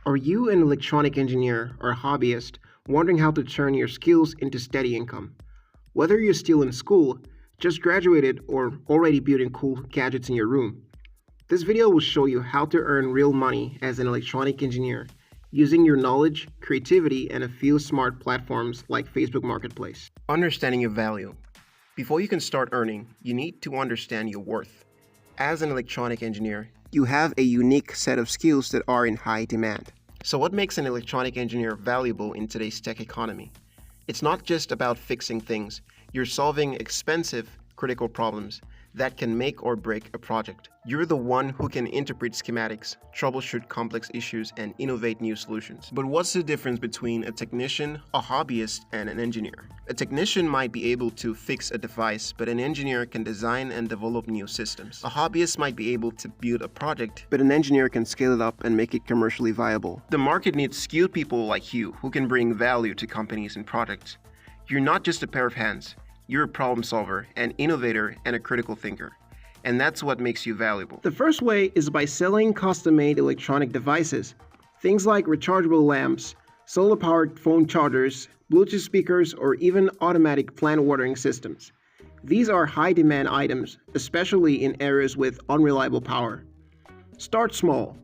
Are you an electronic engineer or a hobbyist wondering how to turn your skills into steady income? Whether you're still in school, just graduated, or already building cool gadgets in your room, this video will show you how to earn real money as an electronic engineer using your knowledge, creativity, and a few smart platforms like Facebook Marketplace. Understanding your value. Before you can start earning, you need to understand your worth. As an electronic engineer, you have a unique set of skills that are in high demand. So what makes an electronic engineer valuable in today's tech economy? It's not just about fixing things. You're solving expensive, critical problems that can make or break a project. You're the one who can interpret schematics, troubleshoot complex issues, and innovate new solutions. But what's the difference between a technician, a hobbyist, and an engineer? A technician might be able to fix a device, but an engineer can design and develop new systems. A hobbyist might be able to build a project, but an engineer can scale it up and make it commercially viable. The market needs skilled people like you who can bring value to companies and projects. You're not just a pair of hands. You're a problem solver, an innovator, and a critical thinker. And that's what makes you valuable. The first way is by selling custom-made electronic devices. Things like rechargeable lamps, solar-powered phone chargers, Bluetooth speakers, or even automatic plant watering systems. These are high-demand items, especially in areas with unreliable power. Start small.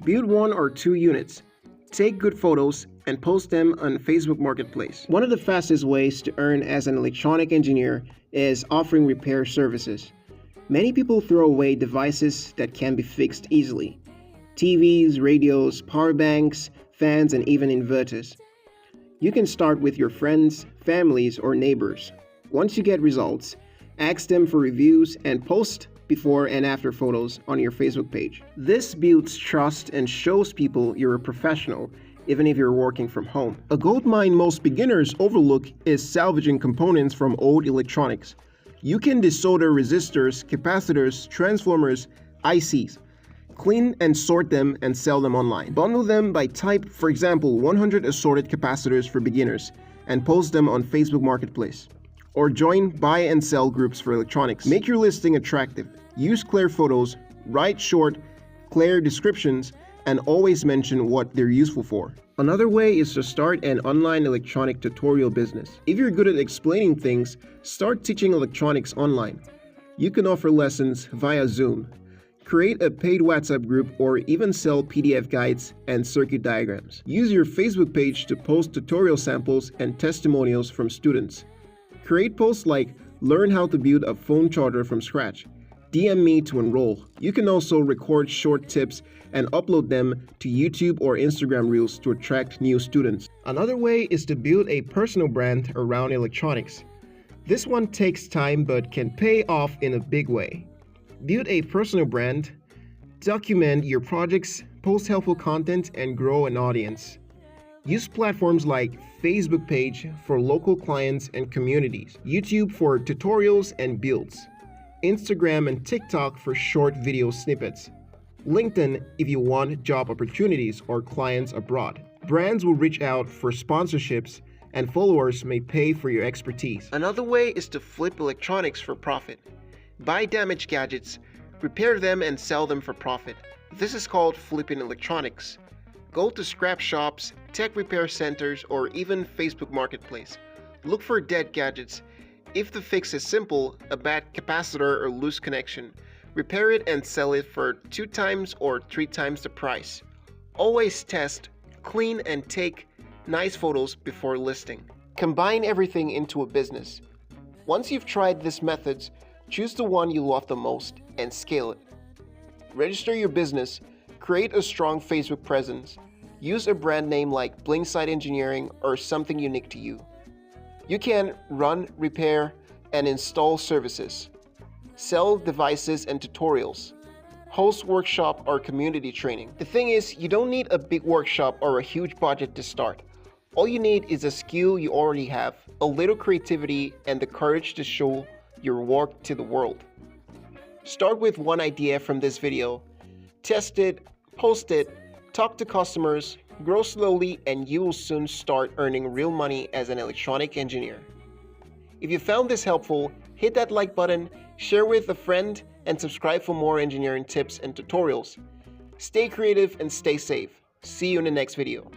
Build 1 or 2 units. Take good photos and post them on Facebook Marketplace. One of the fastest ways to earn as an electronic engineer is offering repair services. Many people throw away devices that can be fixed easily. TVs, radios, power banks, fans, and even inverters. You can start with your friends, families, or neighbors. Once you get results, ask them for reviews and post before and after photos on your Facebook page. This builds trust and shows people you're a professional, even if you're working from home. A goldmine most beginners overlook is salvaging components from old electronics. You can desolder resistors, capacitors, transformers, ICs, clean and sort them and sell them online. Bundle them by type, for example, 100 assorted capacitors for beginners, and post them on Facebook Marketplace. Or join buy and sell groups for electronics. Make your listing attractive. Use clear photos, write short, clear descriptions, and always mention what they're useful for. Another way is to start an online electronic tutorial business. If you're good at explaining things, start teaching electronics online. You can offer lessons via Zoom, create a paid WhatsApp group, or even sell PDF guides and circuit diagrams. Use your Facebook page to post tutorial samples and testimonials from students. Create posts like, learn how to build a phone charger from scratch. DM me to enroll. You can also record short tips and upload them to YouTube or Instagram Reels to attract new students. Another way is to build a personal brand around electronics. This one takes time but can pay off in a big way. Build a personal brand, document your projects, post helpful content, and grow an audience. Use platforms like Facebook page for local clients and communities, YouTube for tutorials and builds, Instagram and TikTok for short video snippets, LinkedIn if you want job opportunities or clients abroad. Brands will reach out for sponsorships and followers may pay for your expertise. Another way is to flip electronics for profit. Buy damaged gadgets, repair them and sell them for profit. This is called flipping electronics. Go to scrap shops, tech repair centers, or even Facebook Marketplace. Look for dead gadgets. If the fix is simple, a bad capacitor or loose connection, repair it and sell it for 2 times or 3 times the price. Always test, clean, and take nice photos before listing. Combine everything into a business. Once you've tried these methods, choose the one you love the most and scale it. Register your business, create a strong Facebook presence, use a brand name like Blingside Engineering or something unique to you. You can run, repair, and install services, sell devices and tutorials, host workshop or community training. The thing is, you don't need a big workshop or a huge budget to start. All you need is a skill you already have, a little creativity, and the courage to show your work to the world. Start with one idea from this video, test it, post it, talk to customers, grow slowly, and you will soon start earning real money as an electronic engineer. If you found this helpful, hit that like button, share with a friend, and subscribe for more engineering tips and tutorials. Stay creative and stay safe. See you in the next video.